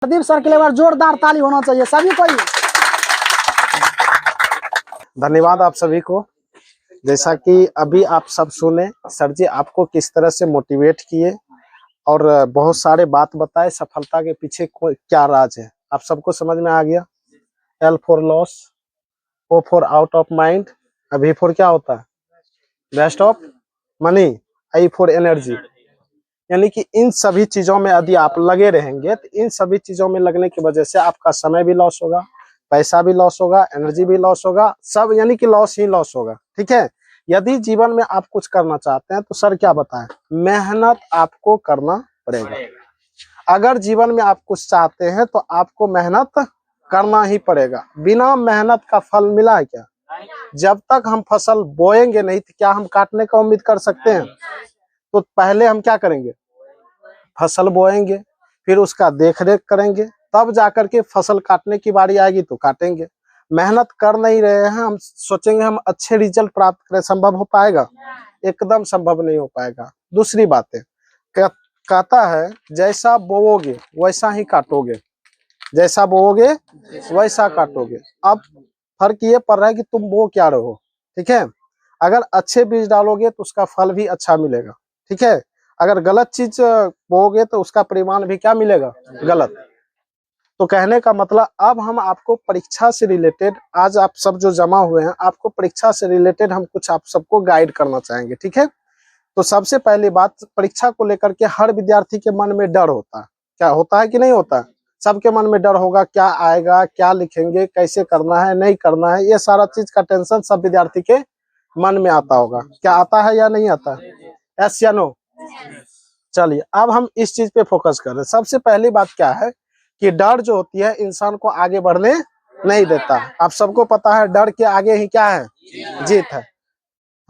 Pradeep sir के लिए बार जोरदार ताली होना चाहिए सभी को। धन्यवाद आप सभी को। जैसा कि अभी आप सब सुने, सर जी आपको किस तरह से मोटिवेट किए और बहुत सारे बात बताए, सफलता के पीछे क्या राज है आप सबको समझ में आ गया। L for loss, O for out of mind, V for क्या होता है, waste of money, I for energy. यानी कि इन सभी चीजों में यदि आप लगे रहेंगे तो इन सभी चीजों में लगने की वजह से आपका समय भी लॉस होगा, पैसा भी लॉस होगा, एनर्जी भी लॉस होगा, सब यानी कि लॉस ही लॉस होगा। ठीक है, यदि जीवन में आप कुछ करना चाहते हैं तो सर क्या बताएं, मेहनत आपको करना पड़ेगा। अगर जीवन में आप कुछ चाहते हैं तो आपको मेहनत करना ही पड़ेगा। बिना मेहनत का फल मिला है क्या? जब तक हम फसल बोएंगे नहीं तो क्या हम काटने का उम्मीद कर सकते हैं? तो पहले हम क्या करेंगे, फसल बोएंगे, फिर उसका देख रेख करेंगे, तब जाकर के फसल काटने की बारी आएगी तो काटेंगे। मेहनत कर नहीं रहे हैं, हम सोचेंगे हम अच्छे रिजल्ट प्राप्त करें, संभव हो पाएगा? एकदम संभव नहीं हो पाएगा। दूसरी बात है, कहता है जैसा बोओगे वैसा ही काटोगे, जैसा बोओगे वैसा काटोगे। अब फर्क ये पड़ रहा है कि तुम बो क्या रहो। ठीक है, अगर अच्छे बीज डालोगे तो उसका फल भी अच्छा मिलेगा। ठीक है, अगर गलत चीज बोओगे तो उसका परिमाण भी क्या मिलेगा, गलत। तो कहने का मतलब अब हम आपको परीक्षा से रिलेटेड, आज आप सब जो जमा हुए हैं, आपको परीक्षा से रिलेटेड हम कुछ आप सबको गाइड करना चाहेंगे। ठीक है, तो सबसे पहली बात, परीक्षा को लेकर के हर विद्यार्थी के मन में डर होता है। क्या होता है कि नहीं होता? सबके मन में डर होगा, क्या आएगा, क्या लिखेंगे, कैसे करना है, नहीं करना है, ये सारा चीज का टेंशन सब विद्यार्थी के मन में आता होगा। क्या आता है या नहीं आता है? यस या नो? चलिए अब हम इस चीज पे फोकस कर रहे हैं। सबसे पहली बात क्या है कि डर जो होती है इंसान को आगे बढ़ने नहीं देता। आप सबको पता है डर के आगे ही क्या है, जीत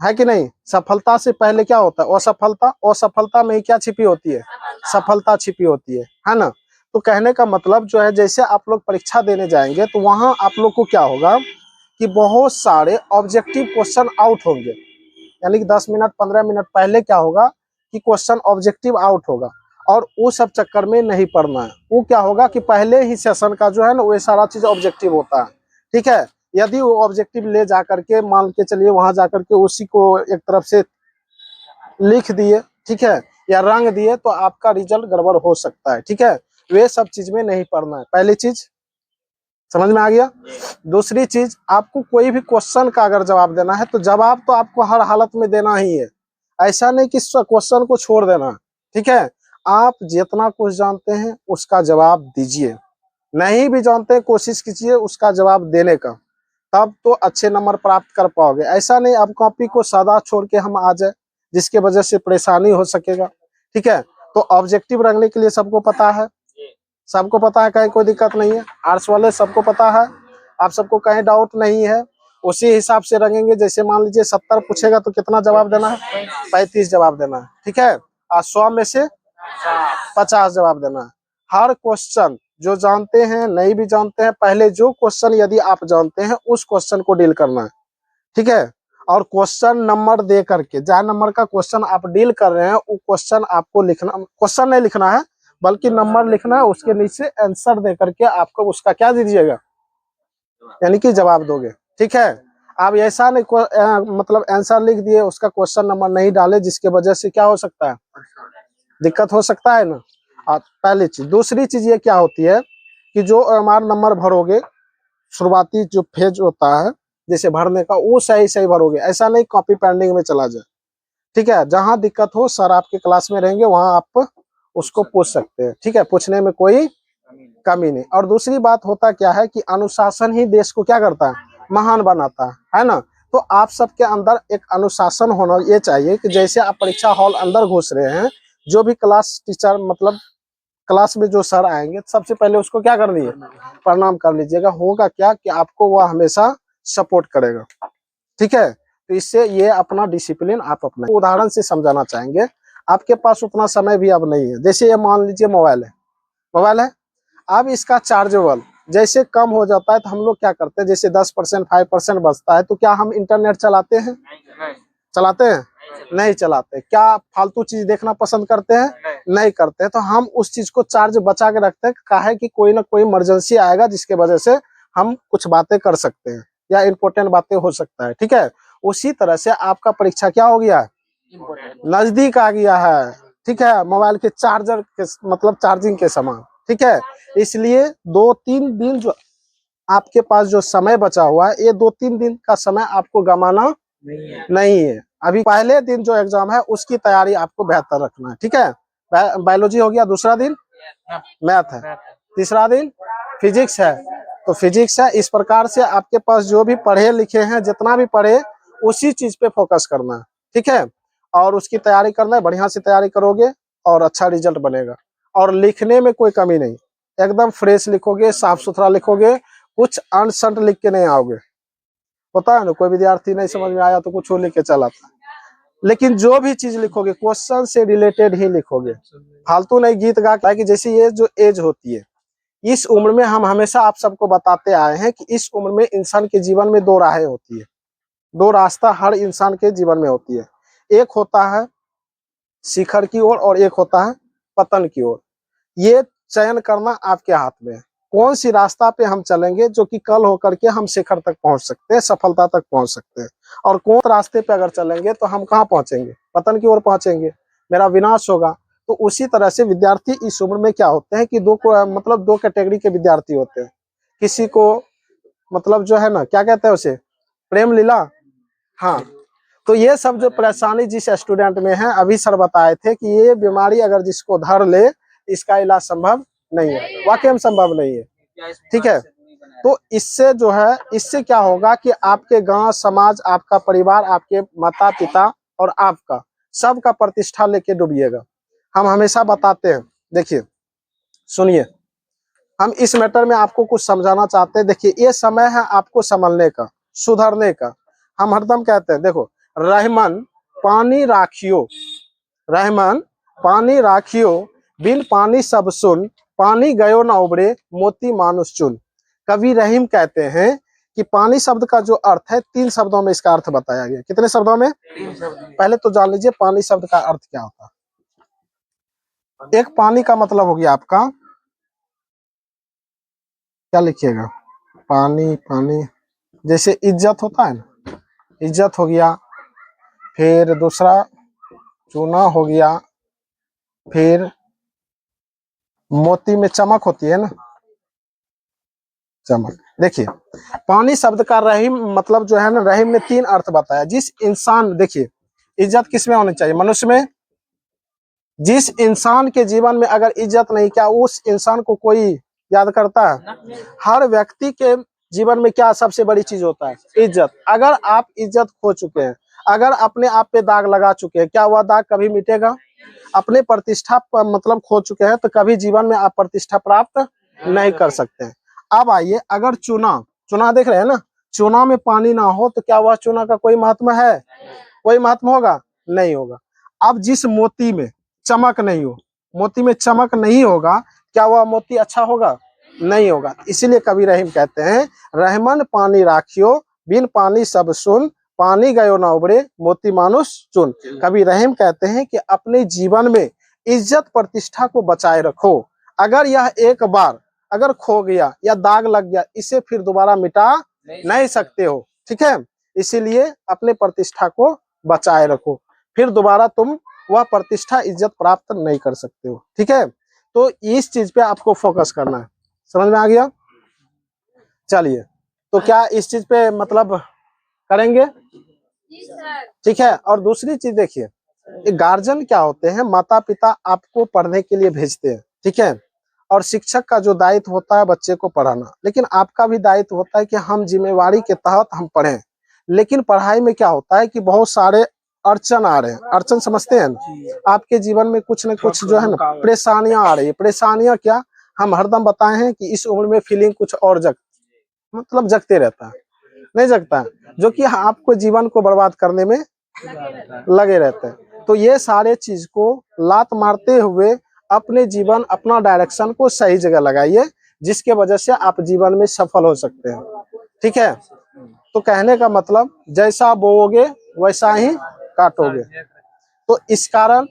है कि नहीं? सफलता से पहले क्या होता है, असफलता। असफलता में ही क्या छिपी होती है, सफलता छिपी होती है ना? तो कहने का मतलब जो है, जैसे आप लोग परीक्षा देने जाएंगे तो वहां आप लोग को क्या होगा कि बहुत सारे ऑब्जेक्टिव क्वेश्चन आउट होंगे। यानी कि 10 मिनट 15 मिनट पहले क्या होगा कि क्वेश्चन ऑब्जेक्टिव आउट होगा, और वो सब चक्कर में नहीं पढ़ना है। वो क्या होगा कि पहले ही सेशन का जो है ना, वो सारा चीज ऑब्जेक्टिव होता है। ठीक है, यदि वो ऑब्जेक्टिव ले जाकर के, मान के चलिए वहां जाकर के उसी को एक तरफ से लिख दिए, ठीक है, या रंग दिए, तो आपका रिजल्ट गड़बड़ हो सकता है। ठीक है, वे सब चीज में नहीं पढ़ना है। पहली चीज समझ में आ गया। दूसरी चीज, आपको कोई भी क्वेश्चन का अगर जवाब देना है तो जवाब तो आपको हर हालत में देना ही है। ऐसा नहीं कि क्वेश्चन को छोड़ देना। ठीक है, आप जितना कुछ जानते हैं उसका जवाब दीजिए, नहीं भी जानते हैं कोशिश कीजिए उसका जवाब देने का, तब तो अच्छे नंबर प्राप्त कर पाओगे। ऐसा नहीं आप कॉपी को सादा छोड़ के हम आ जाए, जिसके वजह से परेशानी हो सकेगा। ठीक है, तो ऑब्जेक्टिव रखने के लिए सबको पता है, सबको पता है, कहीं कोई दिक्कत नहीं है। आर्ट्स वाले सबको पता है, आप सबको कहीं डाउट नहीं है। उसी हिसाब से रखेंगे। जैसे मान लीजिए 70 पूछेगा तो कितना जवाब देना है, 35 जवाब देना है। ठीक है, और 100 में से 50 जवाब देना है। हर क्वेश्चन जो जानते हैं, नहीं भी जानते हैं, पहले जो क्वेश्चन यदि आप जानते हैं उस क्वेश्चन को डील करना है। ठीक है, और क्वेश्चन नंबर दे करके, जहाँ नंबर का क्वेश्चन आप डील कर रहे हैं वो क्वेश्चन आपको लिखना, क्वेश्चन नहीं लिखना है बल्कि नंबर लिखना है, उसके नीचे आंसर दे करके आपको उसका क्या दीजिएगा, यानी कि जवाब दोगे। ठीक है, आप ऐसा नहीं मतलब आंसर लिख दिए, उसका क्वेश्चन नंबर नहीं डाले, जिसके वजह से क्या हो सकता है, दिक्कत हो सकता है ना। पहली चीज। दूसरी चीज ये क्या होती है कि जो हमारा नंबर भरोगे, शुरुआती जो फेज होता है जैसे भरने का, वो सही सही भरोगे, ऐसा नहीं कॉपी पेंडिंग में चला जाए। ठीक है, जहां दिक्कत हो सर आपके क्लास में रहेंगे, वहां आप उसको पूछ सकते हैं। ठीक है, पूछने में कोई कमी नहीं। और दूसरी बात होता क्या है कि अनुशासन ही देश को क्या करता है, महान बनाता है ना। तो आप सबके अंदर एक अनुशासन होना ये चाहिए कि जैसे आप परीक्षा हॉल अंदर घुस रहे हैं, जो भी क्लास टीचर मतलब क्लास में जो सर आएंगे, सबसे पहले उसको क्या कर लीजिए, प्रणाम कर लीजिएगा। होगा क्या कि आपको वह हमेशा सपोर्ट करेगा। ठीक है, तो इससे ये अपना डिसिप्लिन आप अपना उदाहरण से समझाना चाहेंगे। आपके पास उतना समय भी अब नहीं है। जैसे ये मान लीजिए मोबाइल है, मोबाइल है, अब इसका चार्जेबल जैसे कम हो जाता है तो हम लोग क्या करते हैं, जैसे 10% 5% बचता है तो क्या हम इंटरनेट चलाते हैं, चलाते हैं? नहीं चलाते। क्या फालतू चीज देखना पसंद करते हैं? नहीं करते। तो हम उस चीज को चार्ज बचा के रखते हैं, काहे कि कोई ना कोई इमरजेंसी आएगा जिसके वजह से हम कुछ बातें कर सकते हैं या इम्पोर्टेंट बातें हो सकता है। ठीक है, उसी तरह से आपका परीक्षा क्या हो गया है, नजदीक आ गया है। ठीक है, मोबाइल के चार्जर के मतलब चार्जिंग के समान। ठीक है, इसलिए 2-3 दिन जो आपके पास जो समय बचा हुआ है, ये 2-3 दिन का समय आपको गंवाना नहीं है। अभी पहले दिन जो एग्जाम है उसकी तैयारी आपको बेहतर रखना है। ठीक है, बायोलॉजी हो गया, दूसरा दिन मैथ है, तीसरा दिन फिजिक्स है। तो फिजिक्स है। इस प्रकार से आपके पास जो भी पढ़े लिखे हैं, जितना भी पढ़े, उसी चीज पे फोकस करना है। ठीक है, और उसकी तैयारी करना है, बढ़िया से तैयारी करोगे और अच्छा रिजल्ट बनेगा। और लिखने में कोई कमी नहीं, एकदम फ्रेश लिखोगे, साफ सुथरा लिखोगे, कुछ अनसंट लिख के नहीं आओगे। होता है ना, कोई विद्यार्थी नहीं समझ में आया तो कुछ और लिख के चला आता। लेकिन जो भी चीज लिखोगे क्वेश्चन से रिलेटेड ही लिखोगे, फालतू नहीं गीत गा के। कि जैसे ये जो एज होती है, इस उम्र में हम हमेशा आप सबको बताते आए हैं कि इस उम्र में इंसान के जीवन में 2 राहें होती है, 2 रास्ता हर इंसान के जीवन में होती है। एक होता है शिखर की ओर और एक होता है पतन की ओर। ये चयन करना आपके हाथ में है, कौन सी रास्ता पे हम चलेंगे जो कि कल होकर के हम शिखर तक पहुंच सकते हैं, सफलता तक पहुंच सकते हैं। और कौन रास्ते पे अगर चलेंगे तो हम कहाँ पहुंचेंगे, पतन की ओर पहुंचेंगे, मेरा विनाश होगा। तो उसी तरह से विद्यार्थी इस उम्र में क्या होते हैं कि मतलब 2 कैटेगरी के विद्यार्थी होते हैं। किसी को मतलब जो है ना, क्या कहते हैं उसे, प्रेम लीला। हाँ, तो ये सब जो परेशानी जिस स्टूडेंट में है, अभी सर बताए थे कि ये बीमारी अगर जिसको धर ले, इसका इलाज संभव नहीं है, वाकई में संभव नहीं है। ठीक है, तो इससे जो है, इससे क्या होगा कि आपके गांव समाज, आपका परिवार, आपके माता पिता और आपका सबका प्रतिष्ठा लेके डूबिएगा। हम हमेशा बताते हैं, देखिए सुनिए, हम इस मैटर में आपको कुछ समझाना चाहते हैं। देखिए, ये समय है आपको संभलने का, सुधरने का। हम हरदम कहते हैं, देखो, रहमन पानी राखियो, रहमन पानी राखियो, बिन पानी सब सुन, पानी गयो न उबरे, मोती मानुष चुन। कवि रहीम कहते हैं कि पानी शब्द का जो अर्थ है, 3 शब्दों में इसका अर्थ बताया गया। कितने शब्दों में? 3 शब्द। पहले तो जान लीजिए पानी शब्द का अर्थ क्या होता है। एक, पानी का मतलब हो गया आपका, क्या लिखिएगा, पानी, पानी जैसे इज्जत होता है ना, इज्जत हो गया। फिर दूसरा चूना हो गया। फिर मोती में चमक होती है ना, चमक। देखिए, पानी शब्द का रहीम मतलब जो है ना, रहीम ने 3 अर्थ बताया। जिस इंसान, देखिए, इज्जत किसमें होनी चाहिए, मनुष्य में। जिस इंसान के जीवन में अगर इज्जत नहीं, क्या उस इंसान को कोई याद करता है? हर व्यक्ति के जीवन में क्या सबसे बड़ी चीज होता है? इज्जत। अगर आप इज्जत खो चुके हैं, अगर अपने आप पे दाग लगा चुके हैं, क्या वह दाग कभी मिटेगा? अपने प्रतिष्ठा पर मतलब खो चुके हैं तो कभी जीवन में आप प्रतिष्ठा प्राप्त नहीं कर सकते हैं। अब आइए, अगर चूना, चूना देख रहे हैं ना, चूना में पानी ना हो तो क्या वह चूना का कोई महत्व है? कोई महत्व होगा? नहीं होगा। अब जिस मोती में चमक नहीं हो, मोती में चमक नहीं होगा, क्या वह मोती अच्छा होगा? नहीं होगा। इसीलिए कवि रहीम कहते हैं, रहमन पानी राखियो, बिन पानी सब सुन, पानी गयो ना उबरे, मोती मानुष चुन। कवि रहीम कहते हैं कि अपने जीवन में इज्जत प्रतिष्ठा को बचाए रखो। अगर यह एक बार अगर खो गया या दाग लग गया, इसे फिर दोबारा मिटा नहीं सकते हो। ठीक है, इसीलिए अपने प्रतिष्ठा को बचाए रखो, फिर दोबारा तुम वह प्रतिष्ठा इज्जत प्राप्त नहीं कर सकते हो। ठीक है, तो इस चीज पे आपको फोकस करना है। समझ में आ गया? चलिए, तो क्या इस चीज पे मतलब करेंगे? ठीक है। और दूसरी चीज देखिए, गार्जियन क्या होते हैं, माता पिता आपको पढ़ने के लिए भेजते हैं। ठीक है, और शिक्षक का जो दायित्व होता है बच्चे को पढ़ाना, लेकिन आपका भी दायित्व होता है कि हम जिम्मेवारी के तहत हम पढ़ें। लेकिन पढ़ाई में क्या होता है कि बहुत सारे अड़चन आ रहे हैं। अड़चन समझते हैं? आपके जीवन में कुछ न कुछ जो है ना परेशानियां आ रही है। परेशानियां क्या, हम हरदम बताए हैं कि इस उम्र में फीलिंग कुछ और जगते रहता है, नहीं जगता है, जो कि आपको जीवन को बर्बाद करने में लगे रहते हैं। तो ये सारे चीज को लात मारते हुए अपने जीवन, अपना डायरेक्शन को सही जगह लगाइए, जिसके वजह से आप जीवन में सफल हो सकते हैं। ठीक है, तो कहने का मतलब, जैसा बोओगे वैसा ही काटोगे। तो इस कारण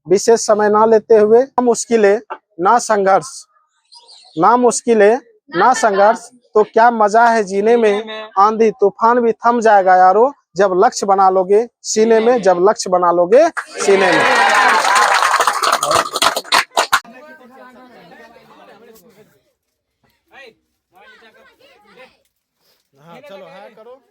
विशेष समय ना लेते हुए, ना मुश्किलें ना संघर्ष, ना मुश्किलें ना संघर्ष, तो क्या मजा है जीने में, आंधी तूफान भी थम जाएगा यारो, जब लक्ष्य बना लोगे सीने में, जब लक्ष्य बना लोगे सीने में। हाँ चलो, हाँ करो।